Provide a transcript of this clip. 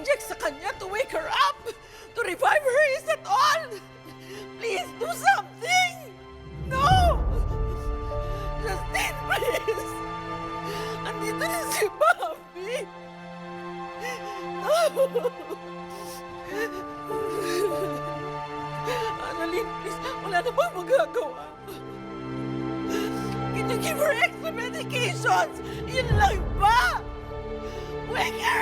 mag-inject sa kanya to wake her up, to revive her, is that all? Please, do something! No! Justine, please! Andito na si Bobby! Annalyn, please, wala na ba magagawa? Can you give her extra medications? Yun lang ba? Wake her